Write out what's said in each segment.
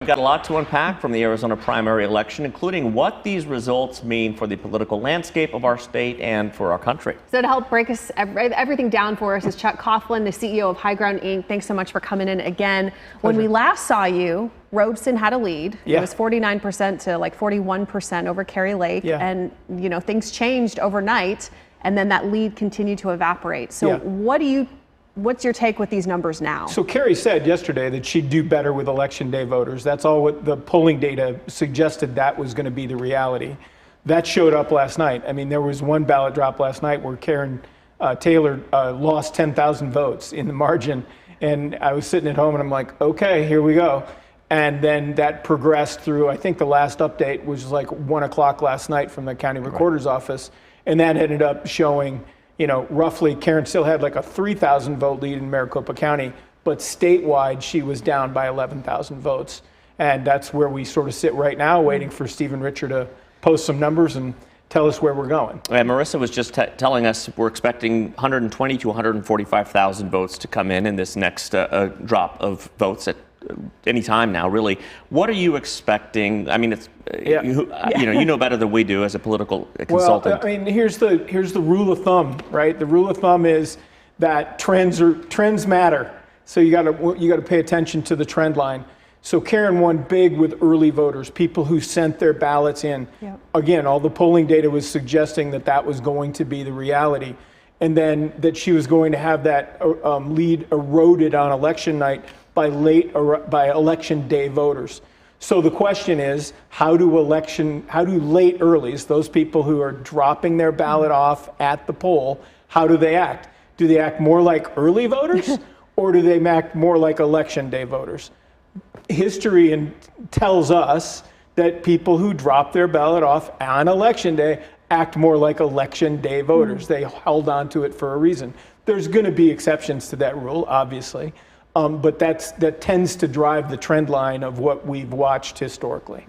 We've got a lot to unpack from the Arizona primary election, including what these results mean for the political landscape of our state and for our country. So to help break us everything down for us is Chuck Coughlin, the CEO of High Ground Inc. Thanks so much for coming in again. When we last saw you, Rhodeson had a lead. It was 49% to like 41% over Kari Lake. And, you know, things changed overnight, and then that lead continued to evaporate. So what's your take with these numbers now? So Kari said yesterday that she'd do better with election day voters. That's all what the polling data suggested that was going to be the reality. That showed up last night. I mean, there was one ballot drop last night where Karen Taylor lost 10,000 votes in the margin. And I was sitting at home and I'm like, okay, here we go. And then that progressed through, I think the last update was like 1 o'clock last night from the county recorder's office. And that ended up showing, you know, roughly Karen still had like a 3,000 vote lead in Maricopa County, but statewide she was down by 11,000 votes. And that's where we sort of sit right now, waiting for Stephen Richer to post some numbers and tell us where we're going. And Marissa was just telling us we're expecting 120 to 145,000 votes to come in this next drop of votes at any time now, really. What are you expecting? I mean, it's you know better than we do as a political consultant. Well, I mean, here's the rule of thumb, right? The rule of thumb is that trends matter. So you got to pay attention to the trend line. So Karen won big with early voters, people who sent their ballots in. Again, all the polling data was suggesting that that was going to be the reality, and then that she was going to have that lead eroded on election night by election day voters. So the question is, how do late earlies, those people who are dropping their ballot off at the poll, how do they act? Do they act more like early voters or do they act more like election day voters? History tells us that people who drop their ballot off on election day act more like election day voters. They held on to it for a reason. There's going to be exceptions to that rule, obviously. But that tends to drive the trend line of what we've watched historically.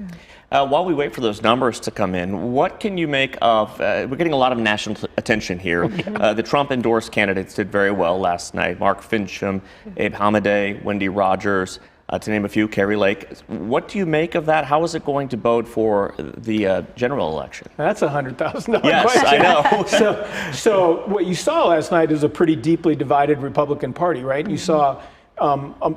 While we wait for those numbers to come in, what can you make of, we're getting a lot of national attention here. The Trump-endorsed candidates did very well last night. Marc Fincham, Abe Hamadeh, Wendy Rogers, to name a few, Kari Lake. What do you make of that? How is it going to bode for the general election? That's a $100,000 yes, question. I know. So what you saw last night is a pretty deeply divided Republican Party, right? You saw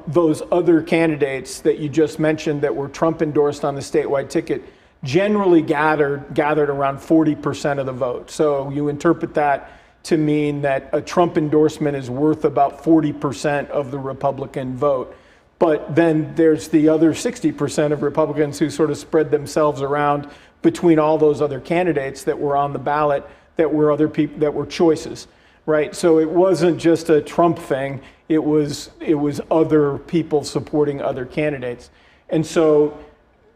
those other candidates that you just mentioned that were Trump endorsed on the statewide ticket generally gathered around 40% of the vote. So you interpret that to mean that a Trump endorsement is worth about 40% of the Republican vote. But then there's the other 60% of Republicans who sort of spread themselves around between all those other candidates that were on the ballot that were other people that were choices, right? So it wasn't just a Trump thing. It was other people supporting other candidates. And so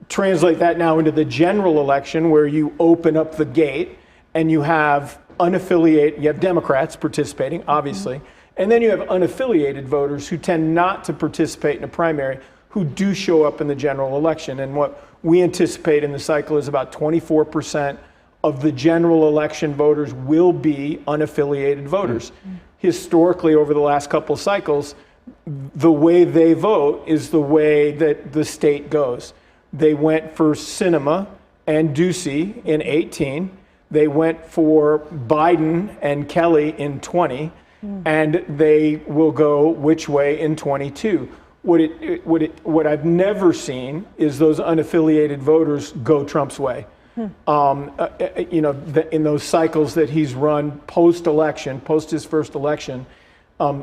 translate that now into the general election where you open up the gate and you have unaffiliated, you have Democrats participating, obviously, and then you have unaffiliated voters who tend not to participate in a primary who do show up in the general election. And what we anticipate in the cycle is about 24% of the general election voters will be unaffiliated voters. Historically, over the last couple of cycles, the way they vote is the way that the state goes. They went for Sinema and Ducey in 18. They went for Biden and Kelly in 20. And they will go which way in 22. What I've never seen is those unaffiliated voters go Trump's way. You know, in those cycles that he's run post-election, post his first election,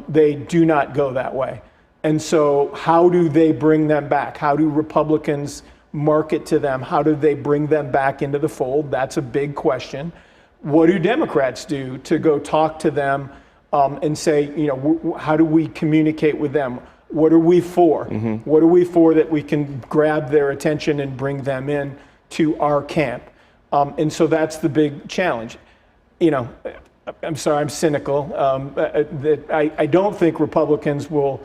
they do not go that way. And so how do they bring them back? How do Republicans market to them? How do they bring them back into the fold? That's a big question. What do Democrats do to go talk to them and say, you know, how do we communicate with them? What are we for? What are we for that we can grab their attention and bring them in to our camp? And so that's the big challenge. You know, I'm sorry, I'm cynical. I don't think Republicans will,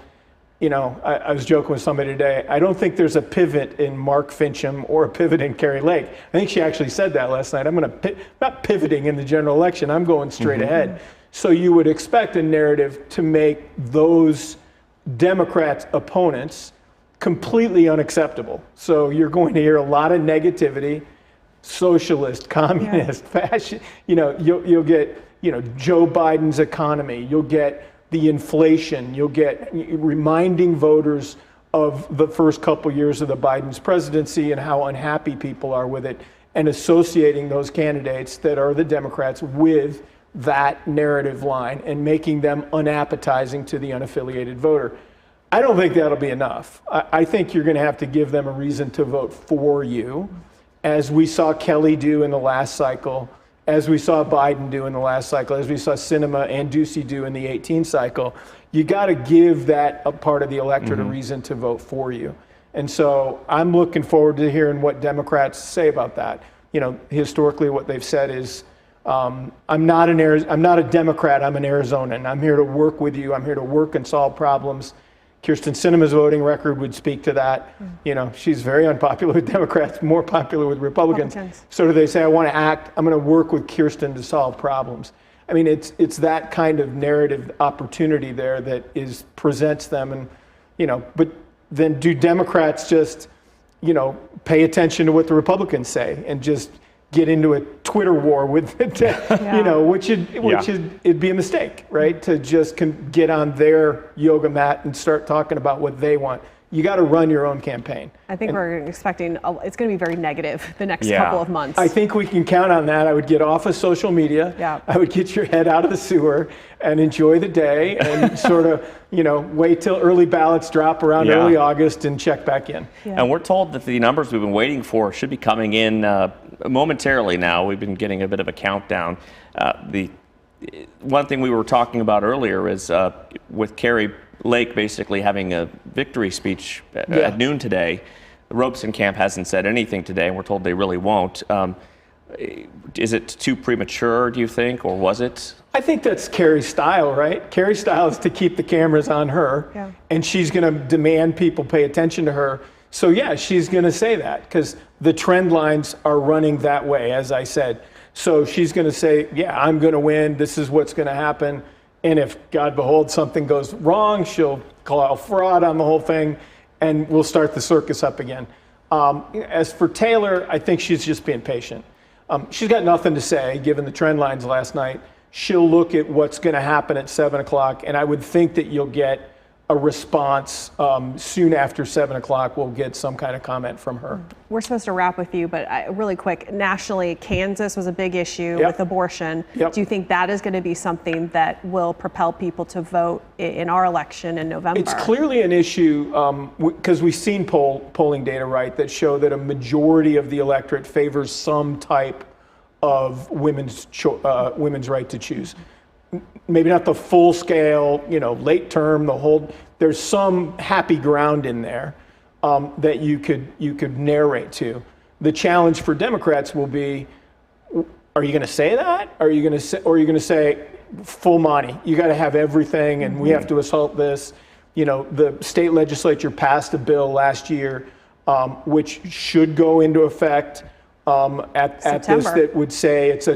you know, I was joking with somebody today. I don't think there's a pivot in Marc Fincham or a pivot in Kari Lake. I think she actually said that last night. I'm not pivoting in the general election. I'm going straight ahead. So you would expect a narrative to make those Democrats' opponents completely unacceptable. So you're going to hear a lot of negativity, socialist, communist, fascist. You'll get, Joe Biden's economy. You'll get the inflation. You'll get reminding voters of the first couple years of the Biden's presidency and how unhappy people are with it, and associating those candidates that are the Democrats with that narrative line and making them unappetizing to the unaffiliated voter. I don't think that'll be enough. I think you're going to have to give them a reason to vote for you, as we saw Kelly do in the last cycle, as we saw Biden do in the last cycle, as we saw Sinema and Ducey do in the 18 cycle. You got to give that a part of the electorate a reason to vote for you. And so I'm looking forward to hearing what Democrats say about that. Historically, what they've said is, I'm not a Democrat, I'm an Arizonan. I'm here to work with you. I'm here to work and solve problems. Kyrsten Sinema's voting record would speak to that. She's very unpopular with Democrats, more popular with Republicans. So do they say, I'm going to work with Kyrsten to solve problems. I mean, it's that kind of narrative opportunity there that presents them, and but then do Democrats just pay attention to what the Republicans say and just get into a Twitter war with it, it'd be a mistake, right? To just get on their yoga mat and start talking about what they want. You got to run your own campaign. I think we're expecting it's going to be very negative the next couple of months. I think we can count on that. I would get off of social media. Yeah. I would get your head out of the sewer and enjoy the day and sort of, wait till early ballots drop around early August and check back in. Yeah. And we're told that the numbers we've been waiting for should be coming in momentarily now. We've been getting a bit of a countdown. The one thing we were talking about earlier is with Carrie Lake basically having a victory speech at noon today. The Robeson camp hasn't said anything today, and we're told they really won't. Is it too premature, do you think, or was it? I think that's Carrie's style, right? Carrie's style is to keep the cameras on her, and she's going to demand people pay attention to her. So yeah, she's going to say that because the trend lines are running that way, as I said. So she's going to say, yeah, I'm going to win. This is what's going to happen. And if, God behold, something goes wrong, she'll call out fraud on the whole thing, and we'll start the circus up again. As for Taylor, I think she's just being patient. She's got nothing to say, given the trend lines last night. She'll look at what's going to happen at 7 o'clock, and I would think that you'll get a response soon after 7 o'clock. We'll get some kind of comment from her. We're supposed to wrap with you, but really quick, nationally, Kansas was a big issue with abortion. Do you think that is going to be something that will propel people to vote in our election in November? It's clearly an issue because we've seen polling data, right, that show that a majority of the electorate favors some type of women's right to choose. Maybe not the full scale, late term, there's some happy ground in there that you could narrate to. The challenge for Democrats will be, are you going to say that? Or are you going to say full Monty? You got to have everything, and we have to assault this. The state legislature passed a bill last year, which should go into effect at this, that would say it's a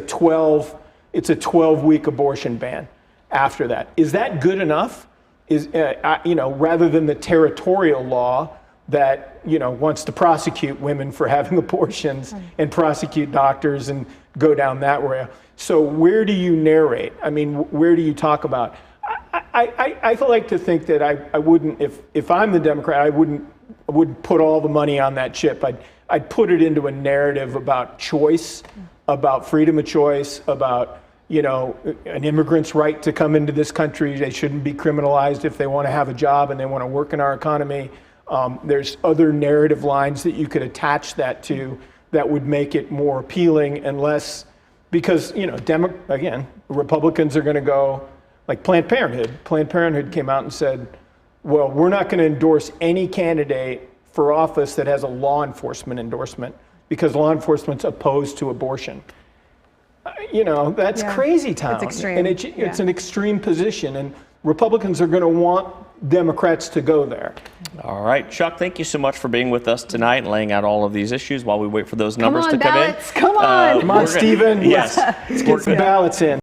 12-week abortion ban after that. Is that good enough? Rather than the territorial law that, wants to prosecute women for having abortions and prosecute doctors and go down that way. So where do you narrate? I mean, where do you talk about? I like to think that I wouldn't, if I'm the Democrat, I wouldn't put all the money on that chip. I'd put it into a narrative about choice, about freedom of choice, about an immigrant's right to come into this country. They shouldn't be criminalized if they want to have a job and they want to work in our economy. There's other narrative lines that you could attach that to that would make it more appealing and less, because, again, Republicans are going to go, like Planned Parenthood. Planned Parenthood came out and said, well, we're not going to endorse any candidate for office that has a law enforcement endorsement because law enforcement's opposed to abortion. That's crazy town. It's extreme. And it's an extreme position, and Republicans are going to want Democrats to go there. All right, Chuck, thank you so much for being with us tonight and laying out all of these issues while we wait for those numbers to come in. Come on, Come on, Stephen. Yes. Let's get some ballots in.